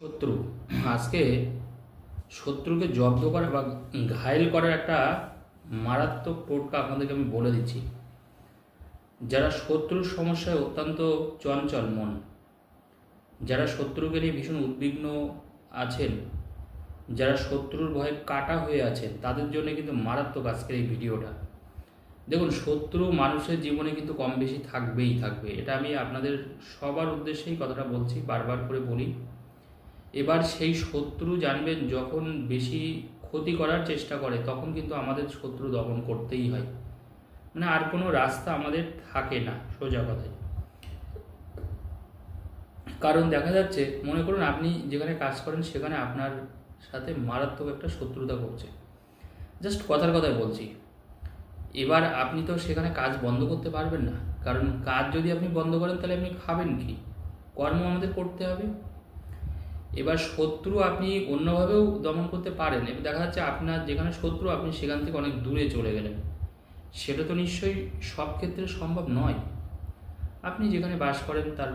শত্রু আজকে শত্রুকে জব্দ করা বা ঘায়েল করার একটা মারাত্মক টোটকা আপনাদেরকে আমি বলে দিচ্ছি। যারা শত্রুর সমস্যায় অত্যন্ত চঞ্চল মন, যারা শত্রুকে নিয়ে ভীষণ উদ্বিগ্ন আছেন, যারা শত্রুর ভয়ে কাটা হয়ে আছেন, তাদের জন্য কিন্তু মারাত্মক আজকের এই ভিডিওটা। দেখুন, শত্রু মানুষের জীবনে কিন্তু কম বেশি থাকবেই থাকবে, এটা আমি আপনাদের সবার উদ্দেশ্যেই কথাটা বলছি, বারবার করে বলি। এবার সেই শত্রু জানবেন, যখন বেশি ক্ষতি করার চেষ্টা করে তখন কিন্তু আমাদের শত্রু দমন করতেই হয়, মানে আর কোনো রাস্তা আমাদের থাকে না, সোজা কথায়। কারণ দেখা যাচ্ছে, মনে করুন আপনি যেখানে কাজ করেন সেখানে আপনার সাথে মারাত্মক একটা শত্রুতা করছে, জাস্ট কথার কথায় বলছি। এবার আপনি তো সেখানে কাজ বন্ধ করতে পারবেন না, কারণ কাজ যদি আপনি বন্ধ করেন তাহলে আপনি খাবেন কি? কর্ম আমাদের করতে হবে। এবার শত্রু আপনি অন্যভাবেও দমন করতে পারেন। এবার দেখা যাচ্ছে আপনার যেখানে শত্রু আপনি সেখান থেকে অনেক দূরে চলে গেলেন, সেটা তো নিশ্চয়ই সব ক্ষেত্রে সম্ভব নয়। আপনি যেখানে বাস করেন তার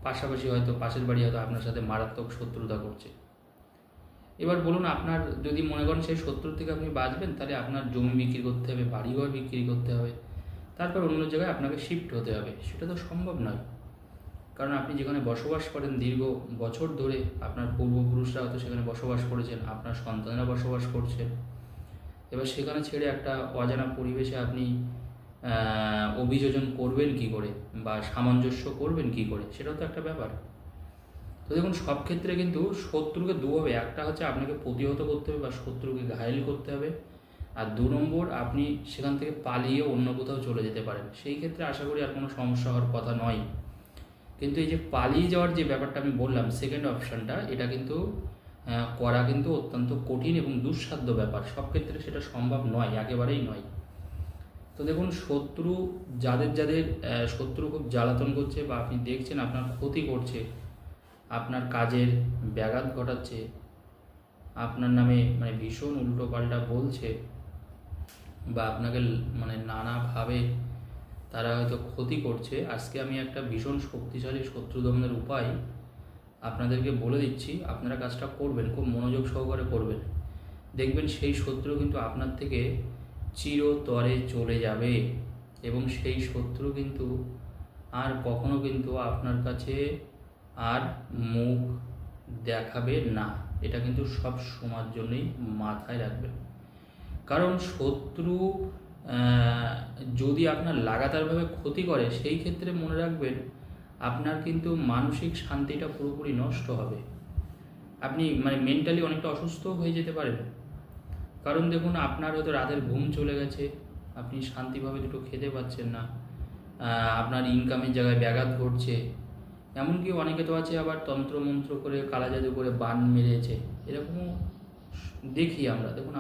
পাশাপাশি হয়তো পাশের বাড়ি হয়তো আপনার সাথে মারাত্মক শত্রুতা করছে। এবার বলুন, আপনার যদি মনে করেন সেই শত্রুর থেকে আপনি বাঁচবেন, তাহলে আপনার জমি বিক্রি করতে হবে, বাড়িঘর বিক্রি করতে হবে, তারপর অন্য জায়গায় আপনাকে শিফট হতে হবে। সেটা তো সম্ভব নয়, কারণ আপনি যেখানে বসবাস করেন দীর্ঘ বছর ধরে, আপনার পূর্বপুরুষরা হয়তো সেখানে বসবাস করেছেন, আপনার সন্তানেরা বসবাস করছে। এবার সেখানে ছেড়ে একটা অজানা পরিবেশে আপনি অভিযোজন করবেন কি করে, বা সামঞ্জস্য করবেন কি করে, সেটাও তো একটা ব্যাপার। তো দেখুন, সব ক্ষেত্রে কিন্তু শত্রুকে দুভাবে, একটা হচ্ছে আপনাকে প্রতিহত করতে হবে বা শত্রুকে ঘায়েল করতে হবে, আর 2 নম্বর, আপনি সেখান থেকে পালিয়ে অন্য কোথাও চলে যেতে পারেন। সেই ক্ষেত্রে আশা করি আর কোনো সমস্যা হওয়ার কথা নয়। কিন্তু এই যে পালিয়ে যাওয়ার যে ব্যাপারটা আমি বললাম, সেকেন্ড অপশানটা, এটা কিন্তু করা কিন্তু অত্যন্ত কঠিন এবং দুঃসাধ্য ব্যাপার। সব ক্ষেত্রে সেটা সম্ভব নয়, একেবারেই নয়। তো দেখুন, শত্রু যাদের যাদের শত্রু খুব জ্বালাতন করছে বা আপনি দেখছেন আপনার ক্ষতি করছে, আপনার কাজের ব্যাঘাত ঘটাচ্ছে, আপনার নামে মানে ভীষণ উল্টোপাল্টা বলছে, বা আপনাকে মানে নানাভাবে তারা হয়তো ক্ষতি করছে, আজকে আমি একটা ভীষণ শক্তিশালী শত্রু দমনের উপায় আপনাদেরকে বলে দিচ্ছি। আপনারা কাজটা করবেন, খুব মনোযোগ সহকারে করবেন। দেখবেন সেই শত্রু কিন্তু আপনার থেকে চিরতরে চলে যাবে, এবং সেই শত্রু কিন্তু আর কখনো কিন্তু আপনার কাছে আর মুখ দেখাবে না। এটা কিন্তু সব সময়ের জন্যই মাথায় রাখবেন। কারণ শত্রু যদি আপনার লাগাতারভাবে ক্ষতি করে, সেই ক্ষেত্রে মনে রাখবেন আপনার কিন্তু মানসিক শান্তিটা পুরোপুরি নষ্ট হবে। আপনি মানে মেন্টালি অনেকটা অসুস্থ হয়ে যেতে পারেন। কারণ দেখুন, আপনার হয়তো রাতের ঘুম চলে গেছে, আপনি শান্তিভাবে দুটো খেতে পাচ্ছেন না, আপনার ইনকামের জায়গায় ব্যাঘাত ঘটছে। এমনকি অনেকে তো আছে আবার তন্ত্রমন্ত্র করে, কালা জাদু করে বান মেরেছে, এরকমও দেখি আমরা। দেখুন,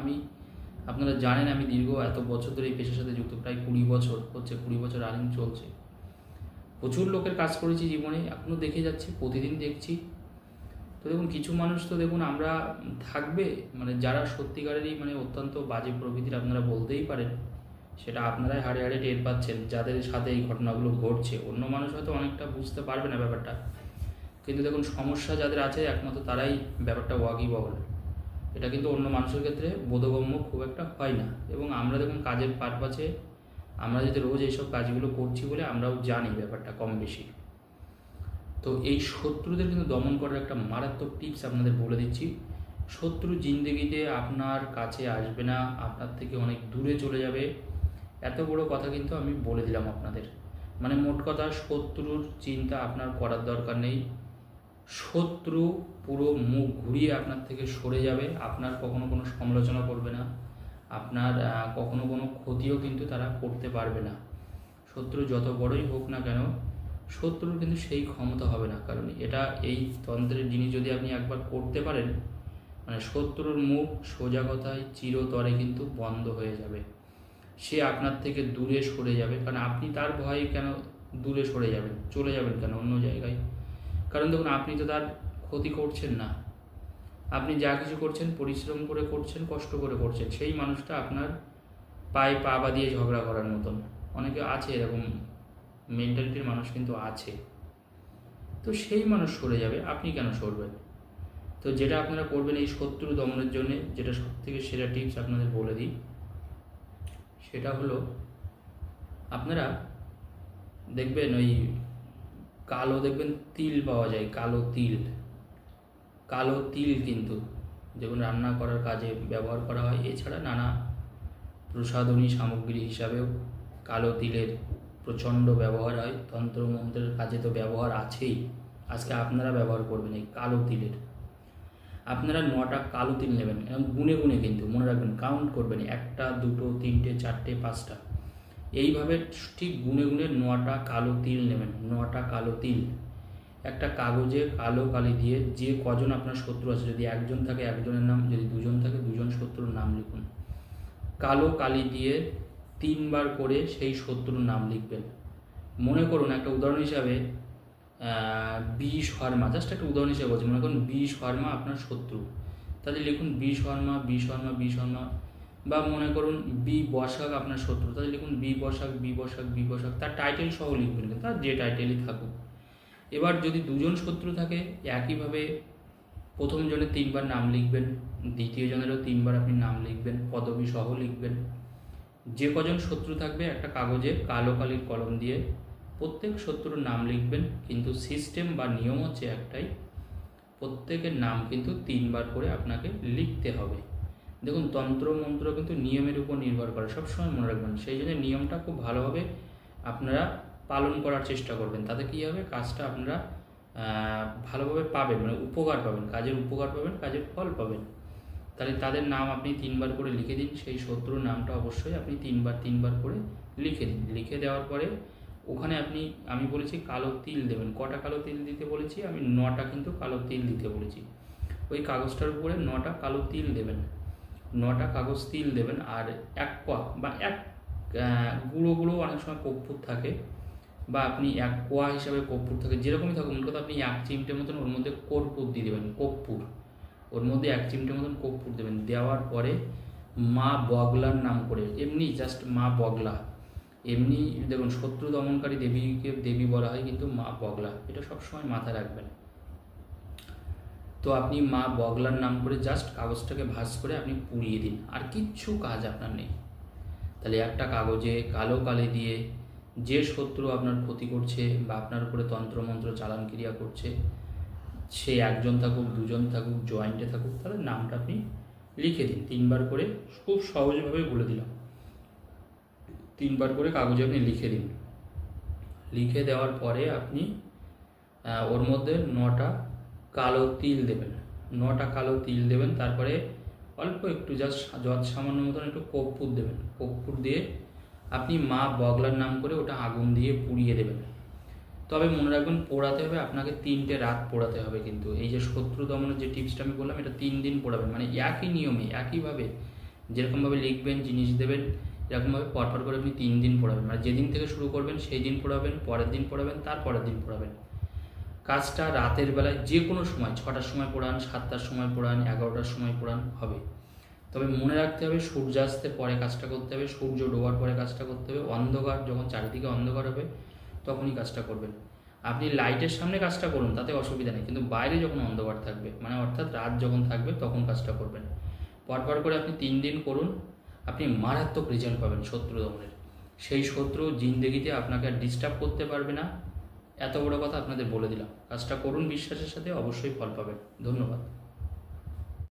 আপনারা জানেন আমি দীর্ঘ এত বছর ধরে এই পেশার সাথে যুক্ত, প্রায় 20 বছর হচ্ছে, 20 বছর রানিং চলছে। প্রচুর লোকের কাজ করেছি জীবনে, এখনও দেখে যাচ্ছি, প্রতিদিন দেখছি। তো দেখুন, কিছু মানুষ তো দেখুন আমরা থাকবে, মানে যারা সত্যিকারেরই মানে অত্যন্ত বাজে প্রকৃতির, আপনারা বলতেই পারেন, সেটা আপনারাই হাড়ে হাড়ে টের পাচ্ছেন যাদের সাথে এই ঘটনাগুলো ঘটছে। অন্য মানুষ হয়তো অনেকটা বুঝতে পারবে না ব্যাপারটা, কিন্তু দেখুন সমস্যা যাদের আছে একমাত্র তারাই ব্যাপারটা ওয়াকিবহল। এটা কিন্তু অন্য মানুষের ক্ষেত্রে বোধগম্য খুব একটা হয় না। এবং আমরা দেখুন কাজের পারপাসে আমরা যদি রোজ এইসব কাজগুলো করছি বলে আমরাও জানি ব্যাপারটা কম বেশি। তো এই শত্রুদের কিন্তু দমন করার একটা মারাত্মক টিপস আপনাদের বলে দিচ্ছি। শত্রু জিন্দেগিতে আপনার কাছে আসবে না, আপনার থেকে অনেক দূরে চলে যাবে, এত বড় কথা কিন্তু আমি বলে দিলাম আপনাদের। মানে মোট কথা, শত্রুর চিন্তা আপনার করার দরকার নেই। শত্রু পুরো মুখ ঘুরিয়ে আপনার থেকে সরে যাবে, আপনার কখনো কোনো সমালোচনা করবে না, আপনার কখনো কোনো ক্ষতিও কিন্তু তারা করতে পারবে না। শত্রু যত বড়ই হোক না কেন, শত্রুর কিন্তু সেই ক্ষমতা হবে না। কারণ এটা এই তন্ত্রের জিনিস যদি আপনি একবার করতে পারেন, মানে শত্রুর মুখ সোজা কথায় চিরতরে কিন্তু বন্ধ হয়ে যাবে। সে আপনার থেকে দূরে সরে যাবে, কারণ আপনি তার ভয়ে কেন দূরে সরে যাবেন, চলে যাবেন কেন অন্য জায়গায়? কারণ দেখুন, আপনি তো তার ক্ষতি করছেন না, আপনি যা কিছু করছেন পরিশ্রম করে করছেন, কষ্ট করে করছেন। সেই মানুষটা আপনার পায়ে পা বাঁধিয়ে ঝগড়া করার মতন, অনেকে আছে এরকম মেন্টালিটির মানুষ কিন্তু আছে। তো সেই মানুষ সরে যাবে, আপনি কেন সরবেন? তো তো যেটা আপনারা করবেন এই শত্রু দমনের জন্য, যেটা সবথেকে সেরা টিপস আপনাদের বলে দিই, সেটা হলো আপনারা দেখবেন ওই কালো দেখবেন তিল পাওয়া যায়, কালো তিল কিন্তু যেমন রান্না করার কাজে ব্যবহার করা হয়, এছাড়া নানা প্রসাধনী সামগ্রী হিসাবেও কালো তিলের প্রচণ্ড ব্যবহার হয়। তন্ত্রমন্ত্রের কাজে তো ব্যবহার আছেই, আজকে আপনারা ব্যবহার করবেন এই কালো তিলের। আপনারা 9টা কালো তিল নেবেন এবং গুনে গুনে কিন্তু মনে রাখবেন, কাউন্ট করবেন, 1টা 2টো 3টে 4টে 5টা, এইভাবে ঠিক গুনে গুনে 9টা কালো তিল নেবেন। 9টা কালো তিল একটা কাগজে কালো কালি দিয়ে, যে কজন আপনার শত্রু আছে, যদি একজন থাকে একজনের নাম, যদি দুজন থাকে দুজন শত্রুর নাম লিখুন। কালো কালি দিয়ে 3বার করে সেই শত্রুর নাম লিখবেন। মনে করুন একটা উদাহরণ হিসাবে বি শর্মা, জাস্ট একটা উদাহরণ হিসেবে বলছি, মনে করুন বি শর্মা আপনার শত্রু, তাহলে লিখুন B Sharma B Sharma B Sharma. বা মনে করুন বি বসাক আপনার শত্রু, তাহলে লিখুন B Basak B Basak B Basak, তার টাইটেল সহ লিখবেন, তার যে টাইটেলই থাকুক। এবার যদি দুজন শত্রু থাকে, একইভাবে প্রথম জনের 3বার নাম লিখবেন, দ্বিতীয় জনেরও 3বার আপনি নাম লিখবেন, পদবী সহ লিখবেন। যে কজন শত্রু থাকবে একটা কাগজে কালো কালির কলম দিয়ে প্রত্যেক শত্রুর নাম লিখবেন, কিন্তু সিস্টেম বা নিয়ম হচ্ছে একটাই, প্রত্যেকের নাম কিন্তু 3বার করে আপনাকে লিখতে হবে। দেখুন তন্ত্র মন্ত্র কিন্তু নিয়মের উপর নির্ভর করে, সবসময় মনে রাখবেন। সেই জন্য নিয়মটা খুব ভালোভাবে আপনারা পালন করার চেষ্টা করবেন, তাতে কী হবে, কাজটা আপনারা ভালোভাবে পাবেন, মানে উপকার পাবেন, কাজের উপকার পাবেন, কাজের ফল পাবেন। তাহলে তাদের নাম আপনি 3বার করে লিখে দিন, সেই শত্রুর নামটা অবশ্যই আপনি 3বার করে লিখে দিন। লিখে দেওয়ার পরে ওখানে আমি বলেছি কালো তিল দেবেন। কটা কালো তিল দিতে বলেছি আমি? 9টা কিন্তু কালো তিল দিতে বলেছি। ওই কাগজটার উপরে 9টা কালো তিল দেবেন, 9টা কাগজ তিল দেবেন। আর 1 কোয়া বা গুঁড়ো গুঁড়ো অনেক সময় কর্পূর থাকে, বা আপনি 1 কোয়া হিসাবে কর্পূর থাকে, যেরকমই থাকুন কথা, আপনি 1 চিমটে মতন ওর মধ্যে কর্পূর দিয়ে দেবেন, কর্পূর ওর মধ্যে 1 চিমটে মতন কর্পূর দেবেন। দেওয়ার পরে মা বগলার নাম করে, এমনি জাস্ট মা বগলা, এমনি দেখুন শত্রু দমনকারী দেবীকে দেবী বলা হয়, কিন্তু মা বগলা, এটা সবসময় মাথায় রাখবেন। তো আপনি মা বগলার নাম করে জাস্ট কাগজটাকে ভাঁজ করে আপনি পুড়িয়ে দিন, আর কিচ্ছু কাজ আপনার নেই। তাহলে একটা কাগজে কালো কালি দিয়ে যে শত্রু আপনার ক্ষতি করছে বা আপনার উপরে তন্ত্রমন্ত্র চালান ক্রিয়া করছে, সে একজন থাকুক দুজন থাকুক জয়েন্টে থাকুক, তাহলে নামটা আপনি লিখে দিন 3বার করে। খুব সহজভাবে বলে দিলাম, 3বার করে কাগজে আপনি লিখে দিন। লিখে দেওয়ার পরে আপনি ওর মধ্যে 9টা কালো তিল দেবেন, 9টা কালো তিল দেবেন। তারপরে অল্প একটু জাস্ট সামান্য মতন একটু কর্পূর দেবেন। কর্পূর দিয়ে আপনি মা বগলার নাম করে ওটা আগুন দিয়ে পুড়িয়ে দেবেন। তবে মনে রাখবেন পোড়াতে হবে আপনাকে 3টে রাত পোড়াতে হবে। কিন্তু এই যে শত্রু দমনের যে টিপসটা আমি বললাম, এটা 3 দিন পোড়াবেন, মানে একই নিয়মে একইভাবে যেরকমভাবে লিখবেন জিনিস দেবেন, এরকমভাবে পরপর করে আপনি 3 দিন পোড়াবেন। মানে যেদিন থেকে শুরু করবেন সেই দিন পোড়াবেন, পরের দিন পোড়াবেন, তারপরের দিন পোড়াবেন। কাজটা রাতের বেলায় যে কোনো সময়, 6টার সময় পোড়ান, 7টার সময় পোড়ান, 11টার সময় পোড়ান হবে। তবে মনে রাখতে হবে সূর্যাস্তের পরে কাজটা করতে হবে, সূর্য ডোবার পরে কাজটা করতে হবে, অন্ধকার যখন চারিদিকে অন্ধকার হবে তখনই কাজটা করবেন। আপনি লাইটের সামনে কাজটা করুন, তাতে অসুবিধা নেই, কিন্তু বাইরে যখন অন্ধকার থাকবে, মানে অর্থাৎ রাত যখন থাকবে তখন কাজটা করবেন। পরপর করে আপনি 3 দিন করুন, আপনি মারাত্মক রেজাল্ট পাবেন শত্রু দমনের। সেই শত্রু জিন্দেগিতে আপনাকে আর ডিস্টার্ব করতে পারবে না, এত বড় কথা আপনাদের বলে দিলাম। কাজটা করুন বিশ্বাসের সাথে, অবশ্যই ফল পাবেন। ধন্যবাদ।